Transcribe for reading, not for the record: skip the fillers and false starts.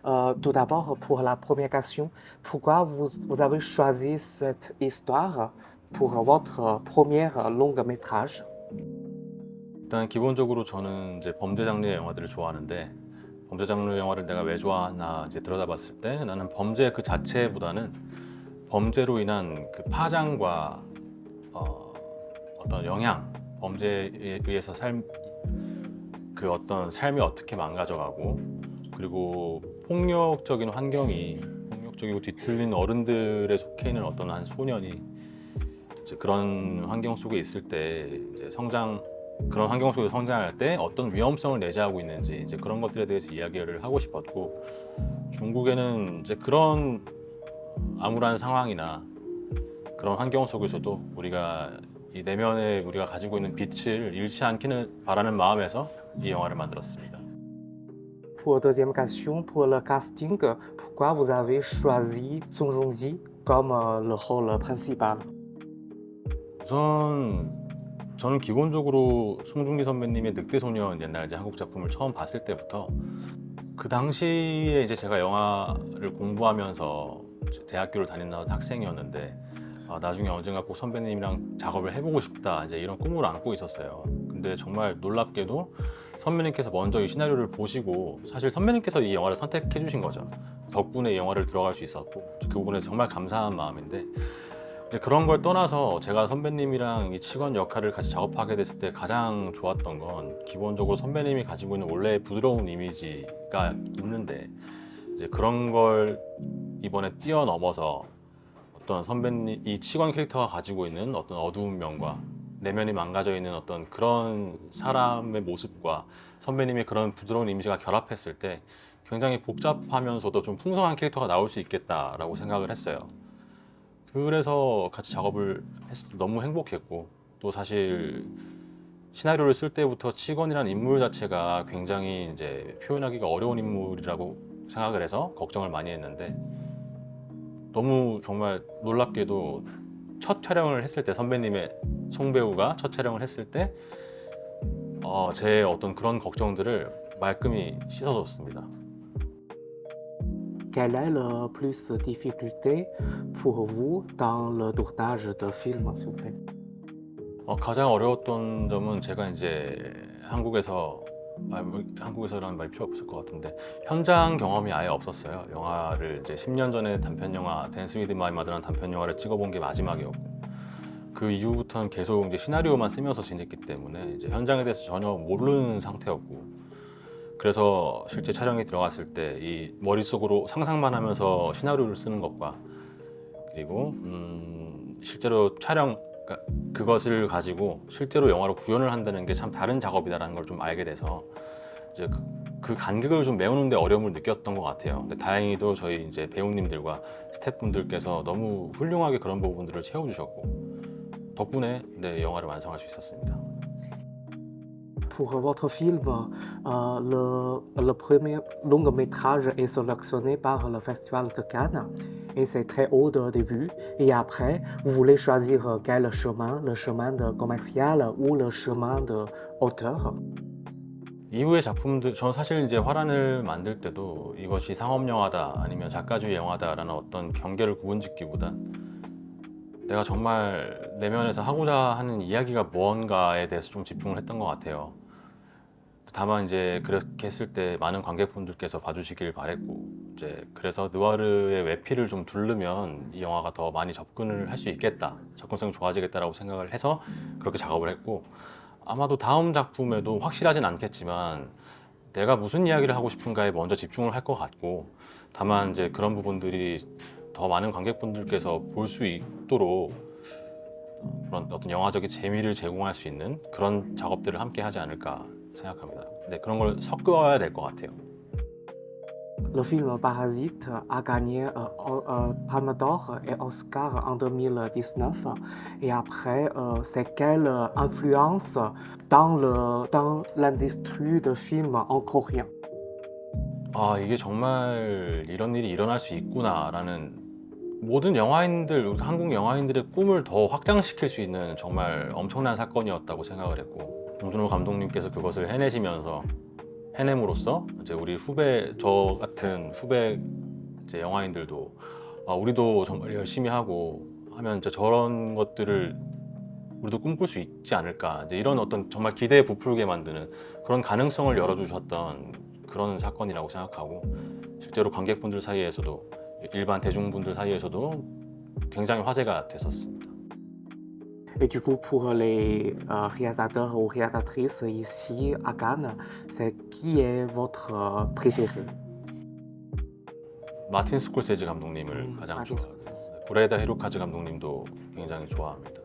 Tout d'abord, pour la première question, pourquoi vous avez choisi cette histoire pour votre premier long métrage? 일단 기본적으로 저는 이제 범죄 장르의 영화들을 좋아하는데 범죄 장르 영화를 내가 왜 좋아하나 이제 들여다봤을 때 나는 범죄 그 자체보다는 범죄로 인한 그 파장과 어, 어떤 영향, 범죄에 의해서 그 어떤 삶이 어떻게 망가져가고 그리고 폭력적인 환경이 폭력적이고 뒤틀린 어른들에 속해 있는 어떤 한 소년이 이제 그런 환경 속에 있을 때 이제 그런 환경 속에서 성장할 때 어떤 위험성을 내재하고 있는지 이제 그런 것들에 대해서 이야기를 하고 싶었고 중국에는 이제 그런 암울한 상황이나 그런 환경 속에서도 우리가 이 내면에 우리가 가지고 있는 빛을 잃지 않기를 바라는 마음에서 이 영화를 만들었습니다. Pour deuxième question, pour le casting, pourquoi vous avez choisi Song Joong-ji comme le rôle principal? 우선 저는 기본적으로 송중기 선배님의 늑대소년 옛날 이제 한국 작품을 처음 봤을 때부터 그 당시에 이제 제가 영화를 공부하면서 이제 대학교를 다니는 학생이었는데 나중에 언젠가 꼭 선배님이랑 작업을 해보고 싶다 이제 이런 꿈을 안고 있었어요. 근데 정말 놀랍게도 선배님께서 먼저 이 시나리오를 보시고 사실 선배님께서 이 영화를 선택해 주신 거죠. 덕분에 이 영화를 들어갈 수 있었고 그 부분에 정말 감사한 마음인데 이제 그런 걸 떠나서 제가 선배님이랑 이 직원 역할을 같이 작업하게 됐을 때 가장 좋았던 건 기본적으로 선배님이 가지고 있는 원래 부드러운 이미지가 있는데 이제 그런 걸 이번에 뛰어넘어서 어떤 선배님 이 직원 캐릭터가 가지고 있는 어떤 어두운 면과 내면이 망가져 있는 어떤 그런 사람의 모습과 선배님의 그런 부드러운 이미지가 결합했을 때 굉장히 복잡하면서도 좀 풍성한 캐릭터가 나올 수 있겠다라고 생각을 했어요. 그래서 같이 작업을 했을 때 너무 행복했고 또 사실 시나리오를 쓸 때부터 치건이라는 인물 자체가 굉장히 이제 표현하기가 어려운 인물이라고 생각을 해서 걱정을 많이 했는데 너무 정말 놀랍게도 첫 촬영을 했을 때 선배님의 송배우가 첫 촬영을 했을 때 제 어떤 그런 걱정들을 말끔히 씻어줬습니다. Quelle est la plus difficulté pour vous dans le tournage de film, s'il vous plaît? 가장 어려웠던 점은 제가 이제 한국에서라는 말이 필요 없을 것 같은데 현장 경험이 아예 없었어요. 영화를 이제 10년 전에 단편 영화 댄스 위드 마이 마더라는 단편 영화를 찍어본 게 마지막이었고 그 이후부터는 계속 이제 시나리오만 쓰면서 지냈기 때문에 이제 현장에 대해서 전혀 모르는 상태였고 그래서 실제 촬영에 들어갔을 때 이 머릿속으로 상상만 하면서 시나리오를 쓰는 것과 그리고 실제로 그러니까 그것을 가지고 실제로 영화로 구현을 한다는 게 참 다른 작업이다라는 걸 좀 알게 돼서 이제 그 간격을 좀 메우는데 어려움을 느꼈던 것 같아요. 근데 다행히도 저희 이제 배우님들과 스태프분들께서 너무 훌륭하게 그런 부분들을 채워주셨고 덕분에 네, 영화를 완성할 수 있었습니다. Pour votre film, le premier long métrage est sélectionné par le Festival de Cannes et c'est très haut de début. Et après, vous voulez choisir quel chemin, le chemin de commercial ou le chemin de auteur? 이후의 작품들, 저는 사실 이제 화란을 만들 때도 이것이 상업 영화다 아니면 작가주의 영화다라는 어떤 경계를 구분짓기보단 내가 정말 내면에서 하고자 하는 이야기가 뭔가에 대해서 좀 집중을 했던 것 같아요. 다만 이제 그렇게 했을 때 많은 관객분들께서 봐주시길 바랬고 이제 그래서 느와르의 외피를 좀 두르면 이 영화가 더 많이 접근을 할 수 있겠다, 접근성이 좋아지겠다라고 생각을 해서 그렇게 작업을 했고 아마도 다음 작품에도 확실하진 않겠지만 내가 무슨 이야기를 하고 싶은가에 먼저 집중을 할 것 같고 다만 이제 그런 부분들이 더 많은 관객분들께서 볼 수 있도록 그런 어떤 영화적인 재미를 제공할 수 있는 그런 작업들을 함께 하지 않을까 생각합니다. 네, 그런 걸 섞어야 될 것 같아요. Le film Parasite a gagné Palme d'Or et Oscar en 2019. Et après, c'est quelle influence dans l'industrie de film en coréen? 이게 정말 이런 일이 일어날 수 있구나라는 모든 영화인들, 한국 영화인들의 꿈을 더 확장시킬 수 있는 정말 엄청난 사건이었다고 생각을 했고 봉준호 감독님께서 그것을 해내시면서 해냄으로써 이제 우리 후배 저 같은 후배 이제 영화인들도 우리도 정말 열심히 하고 하면 이제 저런 것들을 우리도 꿈꿀 수 있지 않을까 이제 이런 어떤 정말 기대에 부풀게 만드는 그런 가능성을 열어주셨던 그런 사건이라고 생각하고 실제로 관객분들 사이에서도 일반 대중분들 사이에서도 굉장히 화제가 됐었습니다. Et du coup, pour les réalisateurs ou réalisatrices ici à Cannes, c'est qui est votre préféré? 마틴 스콜세지 감독님을 가장 마틴 좋아합니다. 스콜세지. 브레다 히로카즈 감독님도 굉장히 좋아합니다.